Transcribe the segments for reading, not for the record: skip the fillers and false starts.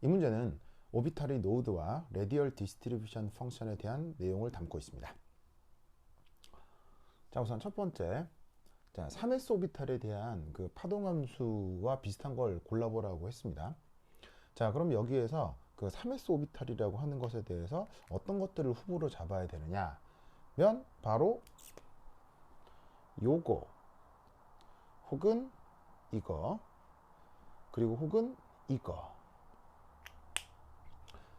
이 문제는 오비타리 노드와 레디얼 디스트리뷰션 펑션에 대한 내용을 담고 있습니다. 자, 우선 첫 번째, 자, 3s 오비탈에 대한 그 파동함수와 비슷한 걸 골라보라고 했습니다. 자, 그럼 여기에서 그 3s 오비탈이라고 하는 것에 대해서 어떤 것들을 후보로 잡아야 되느냐면 바로 요거 혹은 이거 그리고 혹은 이거.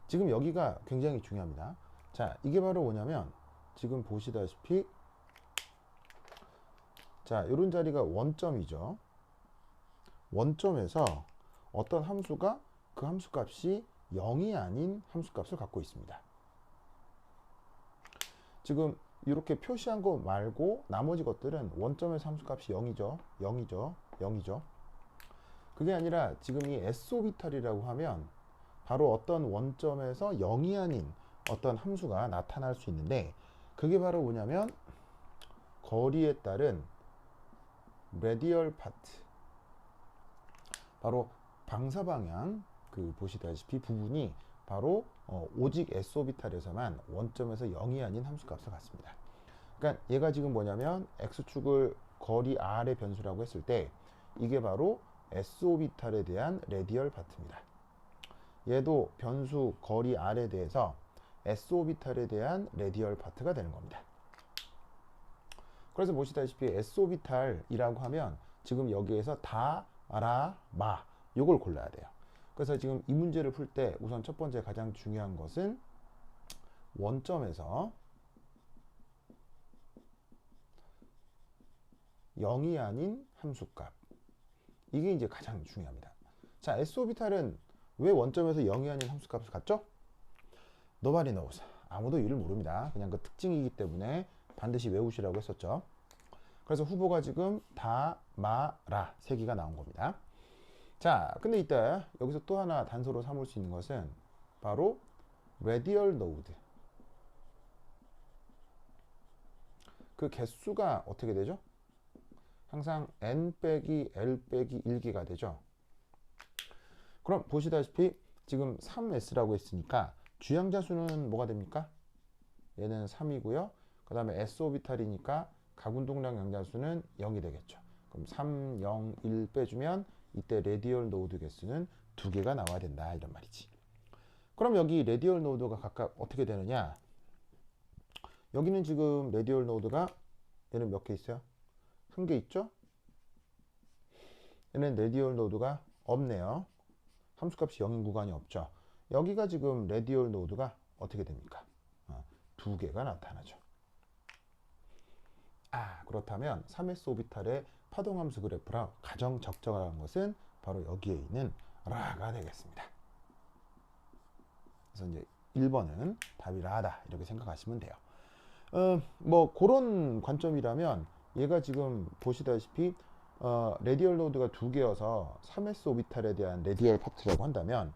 지금 여기가 굉장히 중요합니다. 자, 이게 바로 뭐냐면 지금 보시다시피 자, 이런 자리가 원점이죠. 원점에서 어떤 함수가 그 함수 값이 0이 아닌 함수 값을 갖고 있습니다. 지금 이렇게 표시한 거 말고 나머지 것들은 원점에서 함수 값이 0이죠. 0이죠. 0이죠. 그게 아니라 지금 이 S오비탈이라고 하면 바로 어떤 원점에서 0이 아닌 어떤 함수가 나타날 수 있는데 그게 바로 뭐냐면 거리에 따른 레디얼 파트, 바로 방사방향 그 보시다시피 부분이 바로 오직 S오비탈에서만 원점에서 0이 아닌 함수값을 갖습니다. 그러니까 얘가 지금 뭐냐면 X축을 거리 R의 변수라고 했을 때 이게 바로 S오비탈에 대한 레디얼 파트입니다. 얘도 변수 거리 R에 대해서 S오비탈에 대한 레디얼 파트가 되는 겁니다. 그래서 보시다시피 S오비탈이라고 하면 지금 여기에서 다, 라, 마 요걸 골라야 돼요. 그래서 지금 이 문제를 풀 때 우선 첫 번째 가장 중요한 것은 원점에서 0이 아닌 함수값, 이게 이제 가장 중요합니다. 자, S오비탈은 왜 원점에서 0이 아닌 함수값을 갖죠? Nobody knows. 아무도 이를 모릅니다. 그냥 그 특징이기 때문에 반드시 외우시라고 했었죠. 그래서 후보가 지금 다, 마, 라 세 개가 나온 겁니다. 자, 근데 이때 여기서 또 하나 단서로 삼을 수 있는 것은 바로 radial node. 그 개수가 어떻게 되죠? 항상 n 빼기 l 빼기 1개가 되죠. 그럼 보시다시피 지금 3s라고 했으니까 주양자 수는 뭐가 됩니까? 얘는 3이고요. 그 다음에 S오비탈이니까 각운동량 양자수는 0이 되겠죠. 그럼 3, 0, 1 빼주면 이때 레디얼 노드 개수는 2개가 나와야 된다 이런 말이지. 그럼 여기 레디얼 노드가 각각 어떻게 되느냐? 여기는 지금 레디얼 노드가 얘는 몇 개 있어요? 1개 있죠? 얘는 레디얼 노드가 없네요. 함수값이 0인 구간이 없죠. 여기가 지금 레디얼 노드가 어떻게 됩니까? 2개가 나타나죠. 그렇다면 3s 오비탈의 파동함수 그래프랑 가장 적절한 것은 바로 여기에 있는 라가 되겠습니다. 그래서 이제 1번은 답이 라다 이렇게 생각하시면 돼요. 뭐 그런 관점이라면 얘가 지금 보시다시피 레디얼 노드가 2개여서 3s 오비탈에 대한 레디얼 파트라고 한다면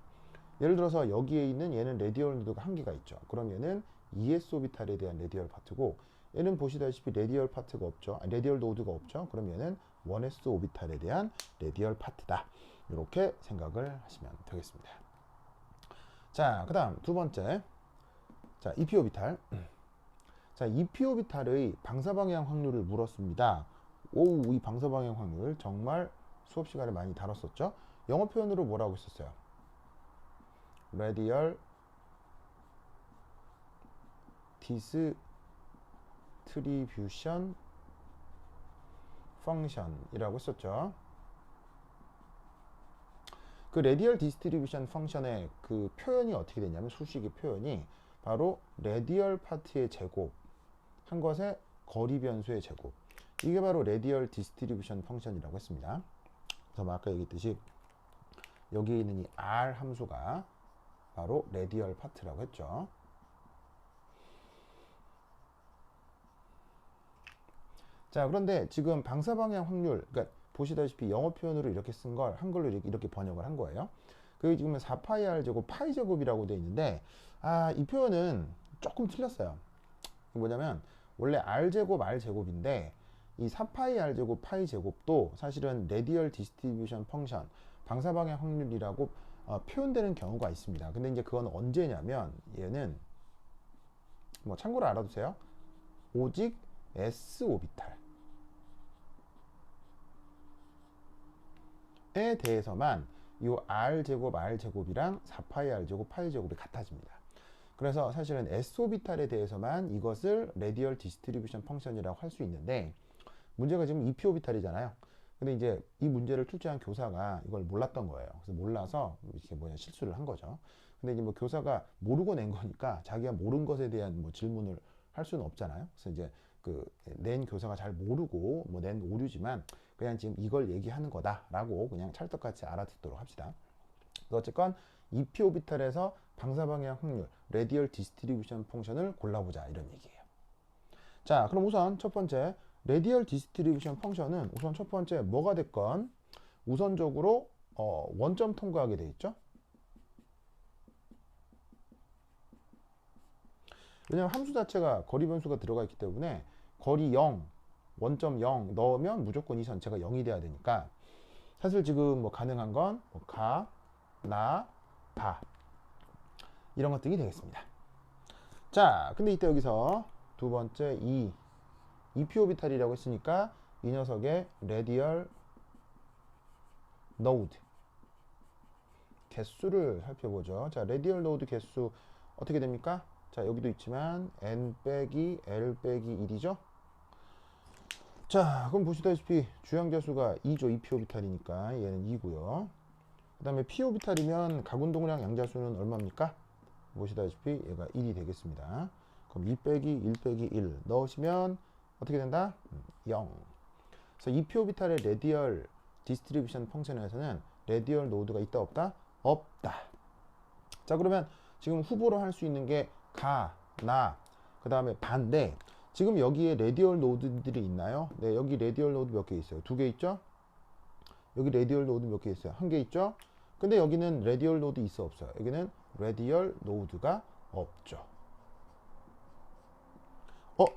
예를 들어서 여기에 있는 얘는 레디얼 노드가 1개가 있죠. 그럼 얘는 2s 오비탈에 대한 레디얼 파트고 얘는 보시다시피 레디얼 파트가 없죠. 레디얼 노드가 없죠. 그럼 얘는 1s 오비탈에 대한 레디얼 파트다. 이렇게 생각을 하시면 되겠습니다. 자, 그 다음 두 번째. 자, EP 오비탈. 자, EP 오비탈의 방사방향 확률을 물었습니다. 이 방사방향 확률 정말 수업 시간에 많이 다뤘었죠. 영어 표현으로 뭐라고 했었어요? radial distribution function이라고 했었죠. 그 radial distribution function의 그 표현이 어떻게 되냐면 수식의 표현이 바로 radial 파트의 제곱 한 것의 거리 변수의 제곱, 이게 바로 radial distribution function이라고 했습니다. 그래서 아까 얘기했듯이 여기에 있는 이 r 함수가 바로 radial 파트라고 했죠. 자, 그런데 지금 방사방향 확률, 그러니까 보시다시피 영어 표현으로 이렇게 쓴 걸 한글로 이렇게 번역을 한 거예요. 그게 지금 4파이 r 제곱 파이 제곱이라고 되어 있는데 이 표현은 조금 틀렸어요. 뭐냐면 원래 r 제곱 r 제곱인데 이 4파이 r 제곱 파이 제곱도 사실은 레디얼 디스트리뷰션 펑션, 방사방해 확률이라고 표현되는 경우가 있습니다. 근데 이제 그건 언제냐면 얘는 뭐 참고로 알아두세요. 오직 S 오비탈에 대해서만 이 R제곱 R제곱이랑 4파이 R제곱 파이 제곱이 같아집니다. 그래서 사실은 S오비탈에 대해서만 이것을 레디얼 디스트리뷰션 펑션이라고 할 수 있는데, 문제가 지금 P오비탈이잖아요. 근데 이제 이 문제를 출제한 교사가 이걸 몰랐던 거예요. 그래서 몰라서 이게 뭐냐 실수를 한 거죠. 근데 이제 뭐 교사가 모르고 낸 거니까 자기가 모른 것에 대한 뭐 질문을 할 수는 없잖아요. 그래서 이제 그 낸 교사가 잘 모르고 뭐 낸 오류지만 그냥 지금 이걸 얘기하는 거다라고 그냥 찰떡같이 알아듣도록 합시다. 그래서 어쨌건 P오비탈에서 방사방해의 확률, 레디얼 디스트리뷰션 펑션을 골라보자 이런 얘기예요. 자, 그럼 우선 첫 번째 레디얼 디스트리뷰션 펑션은 우선 첫 번째 뭐가 됐건 우선적으로 원점 통과하게 돼 있죠. 왜냐하면 함수 자체가 거리 변수가 들어가 있기 때문에 거리 0, 원점 0 넣으면 무조건 이 전체가 0이 돼야 되니까 사실 지금 뭐 가능한 건 가, 나, 바 이런 것들이 되겠습니다. 자, 근데 이때 여기서 두 번째 P오비탈이라고 했으니까 이 녀석의 레디얼 노드 개수를 살펴보죠. 자, 레디얼 노드 개수 어떻게 됩니까? 자, 여기도 있지만 n 빼기 l 빼기 1이죠. 자, 그럼 보시다시피 주양자수가 2죠. 2P오비탈이니까 얘는 2고요. 그 다음에 P오비탈이면 각운동량 양자수는 얼마입니까? 보시다시피 얘가 1이 되겠습니다. 그럼 2 빼기 1 빼기 1 넣으시면 어떻게 된다? 0. 그래서 2P오비탈의 레디얼 디스트리뷰션 펑션에서는 레디얼 노드가 있다 없다? 없다. 자, 그러면 지금 후보로 할 수 있는 게 가, 나, 그 다음에 반대. 지금 여기에 레디얼 노드들이 있나요? 네, 여기 레디얼 노드 몇 개 있어요? 2개 있죠? 여기 레디얼 노드 몇 개 있어요? 1개 있죠? 근데 여기는 레디얼 노드 있어 없어요? 여기는 레디얼 노드가 없죠.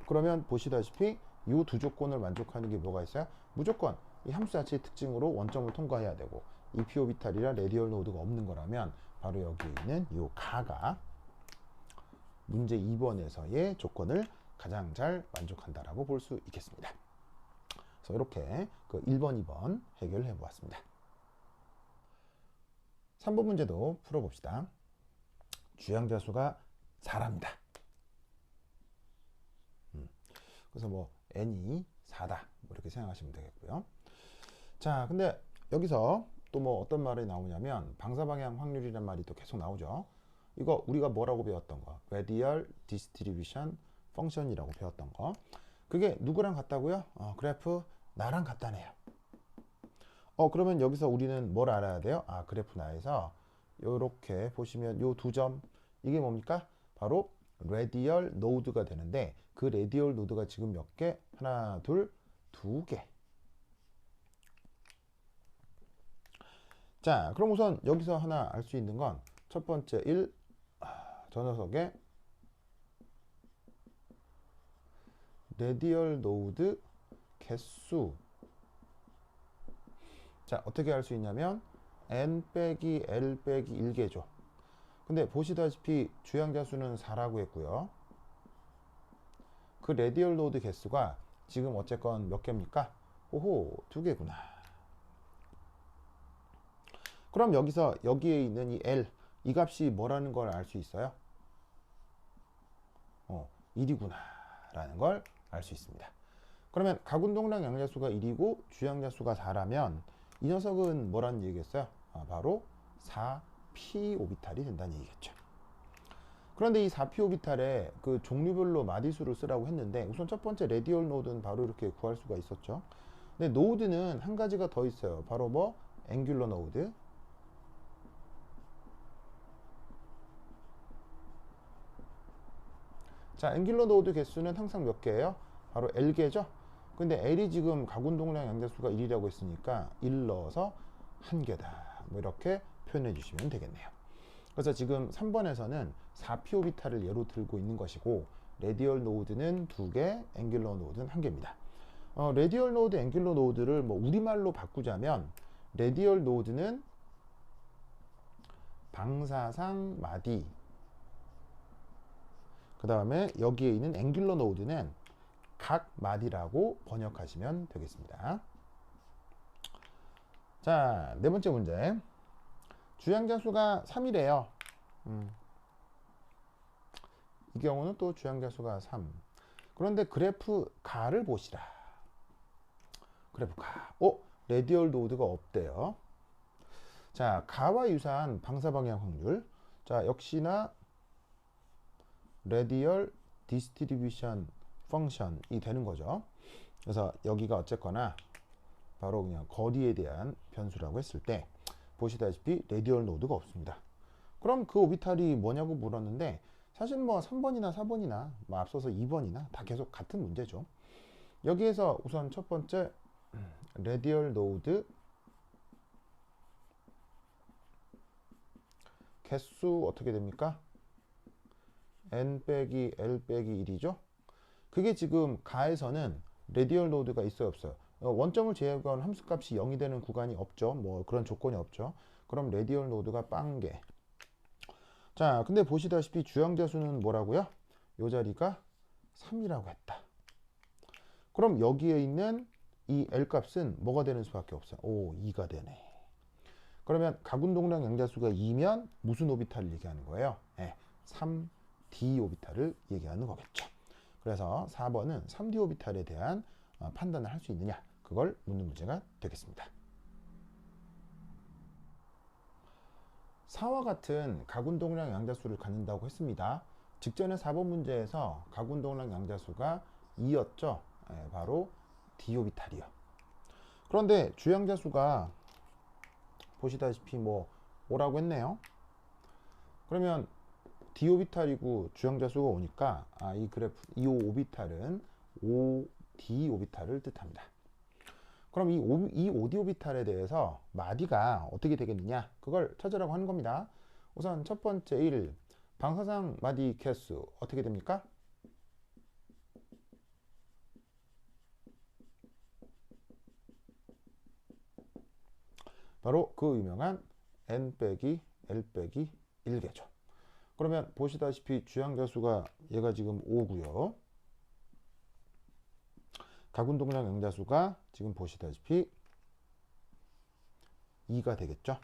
그러면 보시다시피 이 두 조건을 만족하는 게 뭐가 있어요? 무조건 이 함수 자체의 특징으로 원점을 통과해야 되고 이 P오비탈이라 레디얼 노드가 없는 거라면 바로 여기 있는 이 가가 문제 2번에서의 조건을 가장 잘 만족한다라고 볼 수 있겠습니다. 그래서 이렇게 그 1번, 2번 해결해 보았습니다. 3번 문제도 풀어봅시다. 주양자수가 4랍니다. 그래서 뭐 n이 4다 뭐 이렇게 생각하시면 되겠고요. 자, 근데 여기서 또 뭐 어떤 말이 나오냐면 방사방향 확률이란 말이 또 계속 나오죠. 이거 우리가 뭐라고 배웠던 거? Radial Distribution Function이라고 배웠던 거. 그게 누구랑 같다고요? 그래프 나랑 같다네요. 그러면 여기서 우리는 뭘 알아야 돼요? 그래프 나에서 이렇게 보시면 요 두 점 이게 뭡니까? 바로 레디얼 노드가 되는데 그 레디얼 노드가 지금 몇 개? 하나, 둘, 두 개. 자, 그럼 우선 여기서 하나 알 수 있는 건 첫 번째 1, 저 녀석의 레디얼 노드 개수. 자, 어떻게 알 수 있냐면 n 빼기 l 빼기 1개죠. 근데 보시다시피 주양자수는 4라고 했고요. 그 레디얼 노드 개수가 지금 어쨌건 몇 개입니까? 오호, 2개구나. 그럼 여기서 여기에 있는 이 L, 이 값이 뭐라는 걸 알 수 있어요? 1이구나 라는 걸 알 수 있습니다. 그러면 각운동량 양자수가 1이고 주양자수가 4라면 이 녀석은 뭐라는 얘기겠어요? 바로 4P오비탈이 된다는 얘기겠죠. 그런데 이 4P오비탈에 그 종류별로 마디수를 쓰라고 했는데 우선 첫 번째 레디얼 노드는 바로 이렇게 구할 수가 있었죠. 근데 노드는 한 가지가 더 있어요. 바로 뭐? 앵귤러 노드. 자, 앵귤러 노드 개수는 항상 몇 개예요? 바로 L개죠? 근데 L이 지금 각운동량 양자수가 1이라고 했으니까 1 넣어서 1개다. 뭐 이렇게 표현해 주시면 되겠네요. 그래서 지금 3번에서는 4P오비탈을 예로 들고 있는 것이고 레디얼 노드는 2개, 앵귤러 노드는 1개입니다. 레디얼 노드, 앵귤러 노드를 뭐 우리말로 바꾸자면 레디얼 노드는 방사상 마디, 그 다음에 여기에 있는 앵귤러 노드는 각 마디라고 번역하시면 되겠습니다. 자, 네 번째 문제. 주양자 수가 3이래요. 이 경우는 또 주양자 수가 3. 그런데 그래프 가를 보시라. 그래프 가. 레디얼 노드가 없대요. 자, 가와 유사한 방사방향 확률. 자, 역시나 레디얼 디스트리뷰션 펑션이 되는 거죠. 그래서 여기가 어쨌거나 바로 그냥 거리에 대한 변수라고 했을 때 보시다시피 레디얼 노드가 없습니다. 그럼 그 오비탈이 뭐냐고 물었는데 사실 뭐 3번이나 4번이나 뭐 앞서서 2번이나 다 계속 같은 문제죠. 여기에서 우선 첫 번째 레디얼 노드 개수 어떻게 됩니까? n 빼기 l 빼기 1이죠. 그게 지금 가에서는 레디얼 노드가 있어요, 없어요? 원점을 제외한 함수값이 0이 되는 구간이 없죠. 뭐 그런 조건이 없죠. 그럼 레디얼 노드가 빵개. 자, 근데 보시다시피 주양자 수는 뭐라고요? 요 자리가 3이라고 했다. 그럼 여기에 있는 이 L 값은 뭐가 되는 수밖에 없어요? 2가 되네. 그러면 가군동량 양자수가 2면 무슨 오비탈을 얘기하는 거예요? 3D 오비탈을 얘기하는 거겠죠. 그래서 4번은 3D 오비탈에 대한 판단을 할 수 있느냐, 그걸 묻는 문제가 되겠습니다. 4와 같은 가군동량 양자수를 갖는다고 했습니다. 직전에 4번 문제에서 가군동량 양자수가 2였죠. 바로 D 오비탈이요. 그런데 주양자수가 보시다시피 뭐 5라고 했네요. 그러면 D 오비탈이고 주양자수가 오니까 이 그래프 이 오비탈은 5D 오비탈을 뜻합니다. 그럼 이 5D 오비탈에 대해서 마디가 어떻게 되겠느냐, 그걸 찾으라고 하는 겁니다. 우선 첫 번째 1, 방사상 마디 개수 어떻게 됩니까? 바로 그 유명한 n 빼기 l 빼기 1개죠. 그러면 보시다시피 주양자수가 얘가 지금 5고요. 가군동량 양자수가 지금 보시다시피 2가 되겠죠.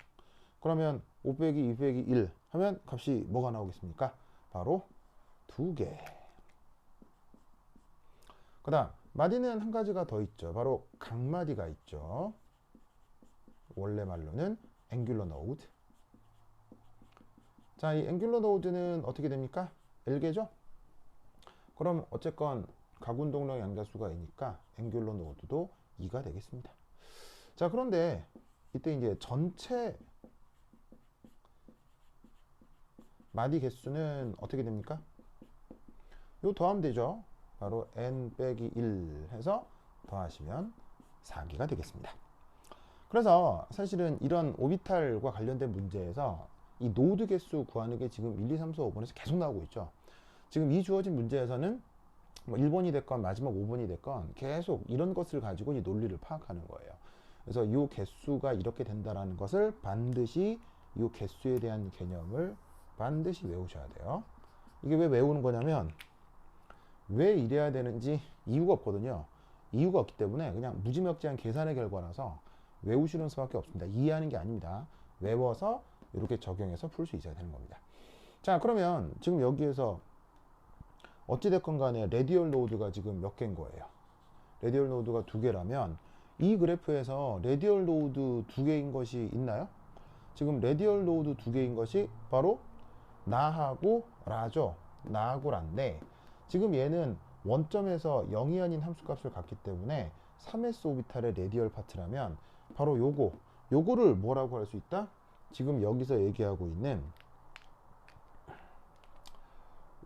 그러면 5 빼기 2 빼기 1 하면 값이 뭐가 나오겠습니까? 바로 2개. 그 다음 마디는 한 가지가 더 있죠. 바로 각마디가 있죠. 원래 말로는 앵귤러 노드. 자, 이 앵귤러 노드는 어떻게 됩니까? L개죠? 그럼 어쨌건 가군동량 양자수가 E니까 앵귤러 노드도 2가 되겠습니다. 자, 그런데 이때 이제 전체 마디 개수는 어떻게 됩니까? 요 더하면 되죠. 바로 n 빼기 1 해서 더하시면 4개가 되겠습니다. 그래서 사실은 이런 오비탈과 관련된 문제에서 이 노드 개수 구하는 게 지금 1, 2, 3, 4, 5번에서 계속 나오고 있죠. 지금 이 주어진 문제에서는 뭐 1번이 됐건 마지막 5번이 됐건 계속 이런 것을 가지고 이 논리를 파악하는 거예요. 그래서 이 개수가 이렇게 된다는 것을 반드시 이 개수에 대한 개념을 반드시 외우셔야 돼요. 이게 왜 외우는 거냐면 왜 이래야 되는지 이유가 없거든요. 이유가 없기 때문에 그냥 무지막지한 계산의 결과라서 외우시는 수밖에 없습니다. 이해하는 게 아닙니다. 외워서 이렇게 적용해서 풀 수 있어야 되는 겁니다. 자, 그러면 지금 여기에서 어찌됐건 간에 레디얼 노드가 지금 몇 개인 거예요? 레디얼 노드가 2개라면 이 그래프에서 레디얼 노드 2개인 것이 있나요? 지금 레디얼 노드 2개인 것이 바로 나하고 라죠. 나하고 라인데 지금 얘는 원점에서 0이 아닌 함수값을 갖기 때문에 3s 오비탈의 레디얼 파트라면 바로 요거를 뭐라고 할 수 있다? 지금 여기서 얘기하고 있는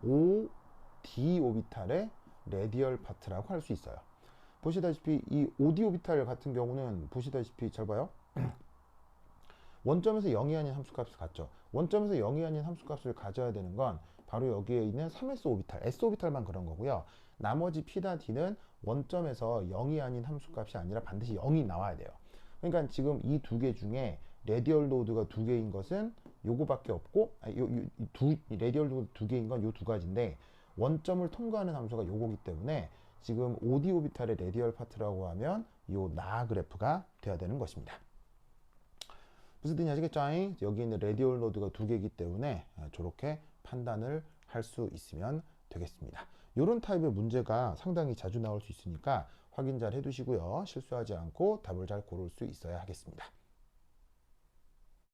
5d 오비탈의 레디얼 파트라고 할 수 있어요. 보시다시피 이 5d 오비탈 같은 경우는 보시다시피 잘 봐요. 원점에서 0이 아닌 함수값을 갖죠. 원점에서 0이 아닌 함수값을 가져야 되는 건 바로 여기에 있는 3s 오비탈, s 오비탈만 그런 거고요. 나머지 p다 d는 원점에서 0이 아닌 함수값이 아니라 반드시 0이 나와야 돼요. 그러니까 지금 이 2개 중에 레디얼 노드가 2개인 것은 요거밖에 없고 레디얼 로드 두 개인 건 요 두 가지인데 원점을 통과하는 함수가 요거기 때문에 지금 OD 오비탈의 레디얼 파트라고 하면 요 나 그래프가 돼야 되는 것입니다. 무슨 뜻인지 아시겠죠? 여기 있는 레디얼 로드가 두 개이기 때문에 저렇게 판단을 할 수 있으면 되겠습니다. 이런 타입의 문제가 상당히 자주 나올 수 있으니까 확인 잘 해두시고요. 실수하지 않고 답을 잘 고를 수 있어야 하겠습니다.